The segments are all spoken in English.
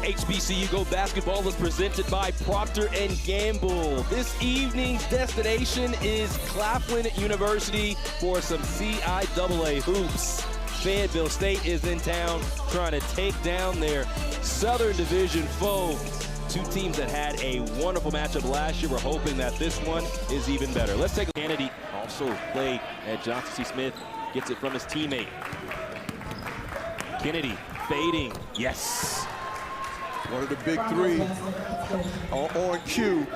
HBCU Go Basketball is presented by Procter & Gamble. This evening's destination is Claflin University for some CIAA hoops. Fayetteville State is in town trying to take down their Southern Division foe. Two teams that had a wonderful matchup last year. We're hoping that this one is even better. Let's take a Cannedy. Also played at Johnson C. Smith. Gets it from his teammate. Cannedy fading. Yes. One of the big three on cue,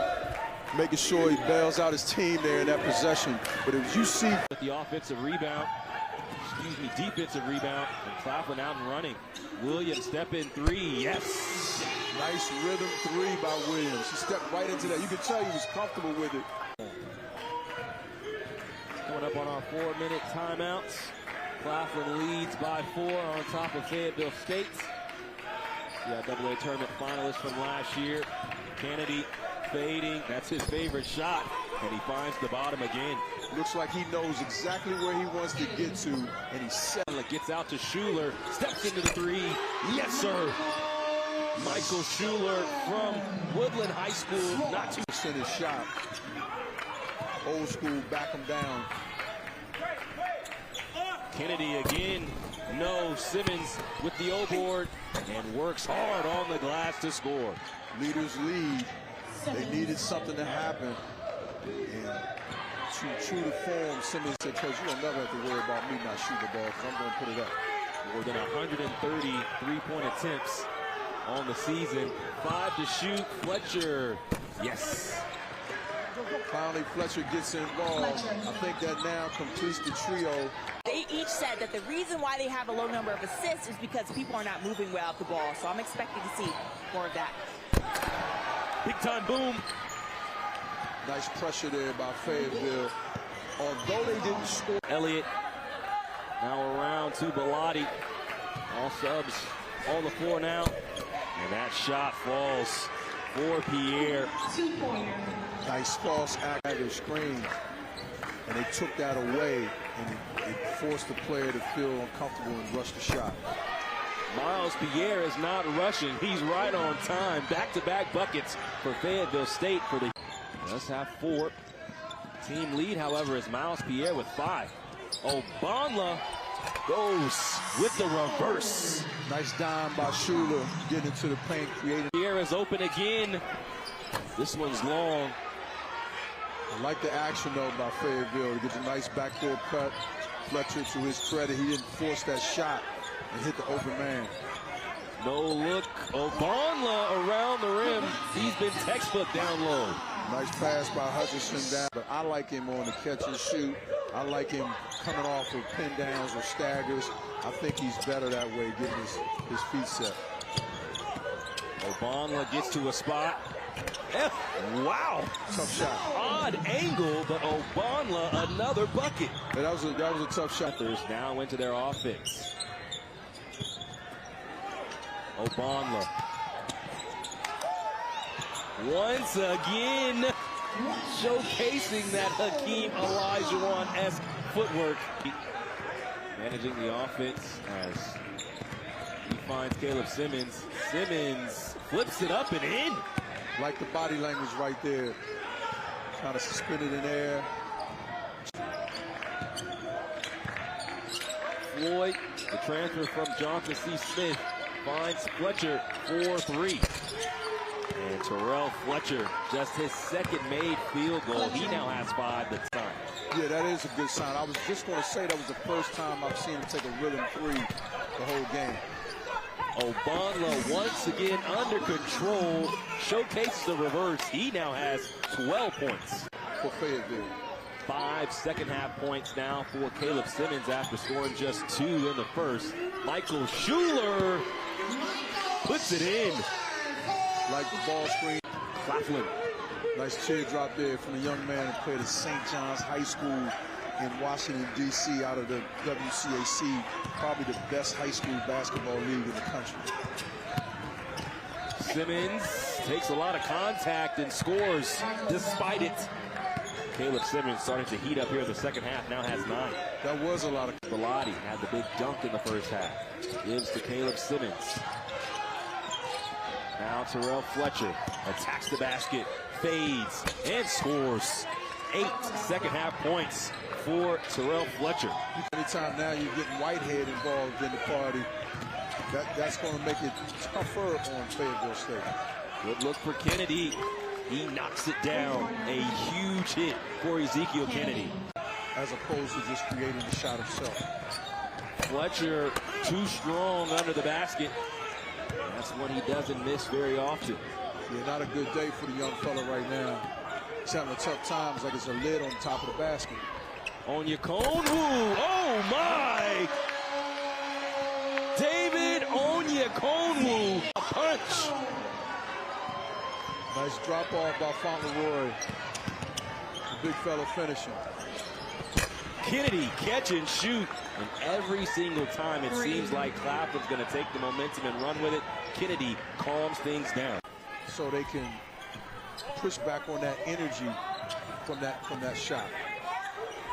making sure he bails out his team there in that possession. But as you see, with the offensive rebound, defensive rebound, and Claflin out and running. Williams step in three. Yes. Nice rhythm three by Williams. He stepped right into that. You could tell he was comfortable with it. Coming up on our 4-minute timeouts. Claflin leads by 4 on top of Fayetteville State. CIAA tournament finalist from last year. Cannedy fading. That's his favorite shot. And he finds the bottom again. Looks like he knows exactly where he wants to get to. And he gets out to Schuler. Steps into the three. Yes, sir. Michael Schuler from Woodland High School. Not too percentage shot. Old school, back him down. Cannedy again. No. Simmons with the O-board and works hard on the glass to score. Leaders lead. They needed something to happen. And true to form, Simmons said, Coach, you don't never have to worry about me not shooting the ball because I'm going to put it up. More than 130 three-point attempts on the season. 5 to shoot. Fletcher. Yes. Finally, Fletcher gets involved. I think that now completes the trio. They each said that the reason why they have a low number of assists is because people are not moving well off the ball. So I'm expecting to see more of that. Big time boom. Nice pressure there by Fayetteville. Although they didn't score. Elliott now around to Bellotti. All subs on the floor now. And that shot falls for Pierre. Nice false act at the screen. And they took that away. And it forced the player to feel uncomfortable and rush the shot. Myles Pierre is not rushing. He's right on time. Back-to-back buckets for Fayetteville State for the... Does have 4. Team lead, however, is Myles Pierre with 5. Obanla goes with the reverse. Nice dime by Schuler, getting into the paint, creating. Pierre is open again. This one's long. I like the action, though, by Fayetteville. He gets a nice backdoor cut. Fletcher, to his credit, he didn't force that shot and hit the open man. No look. Obanla around the rim. He's been textbook down low. Nice pass by Hutchinson down, but I like him on the catch and shoot. I like him coming off of pin downs or staggers. I think he's better that way, getting his feet set. Obanla gets to a spot. Wow. Tough shot. Odd angle, but Obanla another bucket. Yeah, that was a tough shot. Panthers now into their offense. Obanla. Once again, showcasing that Hakeem Olajuwon-esque footwork. Managing the offense as he finds Caleb Simmons. Simmons flips it up and in. Like the body language right there. Kind of suspended in air. Floyd, the transfer from Johnson C. Smith, finds Fletcher for 3. And Terrell Fletcher, just his second made field goal. He now has 5 this time. Yeah, that is a good sign. I was just going to say that was the first time I've seen him take a rhythm 3 the whole game. Obanla once again under control, showcases the reverse. He now has 12 points. For Fayetteville. 5 second-half points now for Caleb Simmons after scoring just 2 in the first. Michael Schuler puts it in. Like the ball screen. Claflin. Nice teardrop there from the young man who played at St. John's High School in Washington, D.C. out of the WCAC. Probably the best high school basketball league in the country. Simmons takes a lot of contact and scores despite it. Caleb Simmons starting to heat up here in the second half, now has 9. That was a lot of... Bellotti had the big dunk in the first half. Gives to Caleb Simmons. Now Terrell Fletcher attacks the basket, fades, and scores. 8 second-half points for Terrell Fletcher. Anytime now you're getting Whitehead involved in the party, that's going to make it tougher on Fayetteville State. Good look for Cannedy. He knocks it down. A huge hit for Ezekiel Cannedy. As opposed to just creating the shot himself. Fletcher too strong under the basket. That's what he doesn't miss very often. Yeah, not a good day for the young fella right now. He's having a tough time. It's like it's a lid on top of the basket. Onyekonwu. Oh, my! David Onyekonwu. A punch. Nice drop off by Fauntleroy. The big fella finishing. Kennedy catch and shoot. And every single time it seems like Claflin's going to take the momentum and run with it. Kennedy calms things down. So they can push back on that energy from that shot.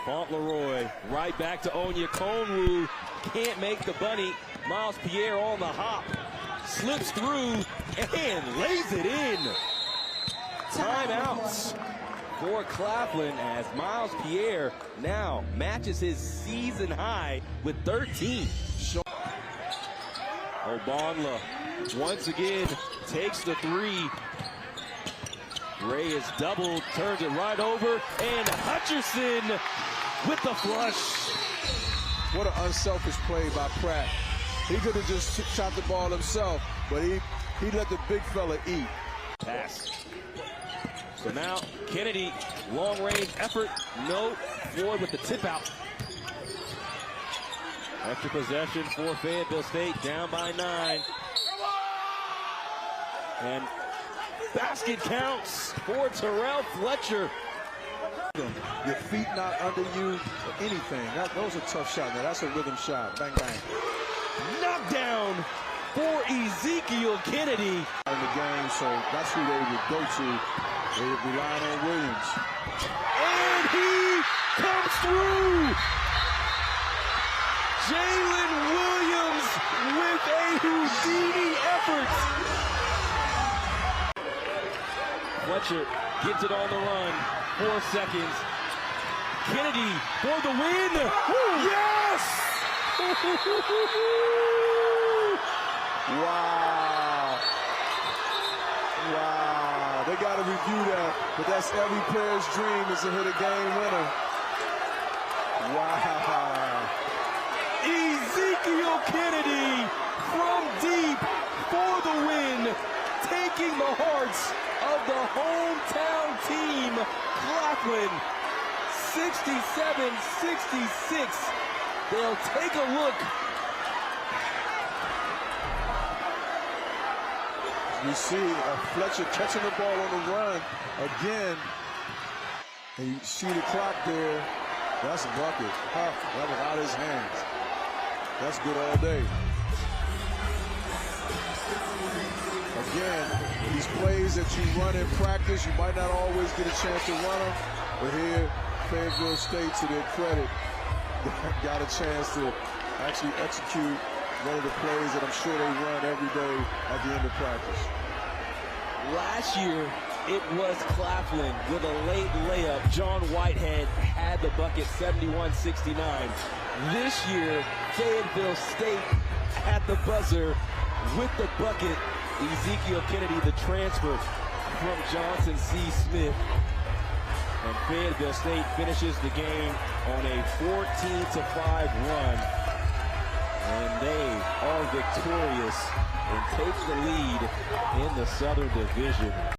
Fauntleroy right back to Onyekonwu. Can't make the bunny. Myles Pierre on the hop. Slips through and lays it in. Timeouts for Claflin as Myles Pierre now matches his season high with 13. Obonla once again takes the three. Ray is doubled, turns it right over, and Hutcherson with the flush. What an unselfish play by Pratt. He could have just shot the ball himself, but he let the big fella eat. Pass. So now Cannedy, long range effort, no. Floyd with the tip out. Extra possession for Fayetteville State, down by 9. And basket counts for Terrell Fletcher. Your feet not under you or anything. That was a tough shot. Now that's a rhythm shot. Bang, bang. Knockdown for Ezekiel Cannedy. In the game, so that's who they would go to. They would rely on Williams. And he comes through. Jalen Williams with a Houdini effort. Fletcher gets it on the run. 4 seconds. Cannedy for the win. Woo! Yes! Wow. Wow. They got to review that, but that's every player's dream is to hit a game winner. Wow. Ezekiel Cannedy from deep for the win, taking the hearts of the hometown team, Claflin, 67-66. They'll take a look. You see Fletcher catching the ball on the run again. And you see the clock there. That's a bucket. That was out of his hands. That's good all day. Again, these plays that you run in practice, you might not always get a chance to run them. But here, Fayetteville State, to their credit, got a chance to actually execute one of the plays that I'm sure they run every day at the end of practice. Last year, it was Claflin with a late layup. John Whitehead had the bucket, 71-69. This year, Fayetteville State had the buzzer with the bucket. Ezekiel Cannedy, the transfer from Johnson C. Smith. And Fayetteville State finishes the game on a 14-5 run. And they are victorious and take the lead in the Southern Division.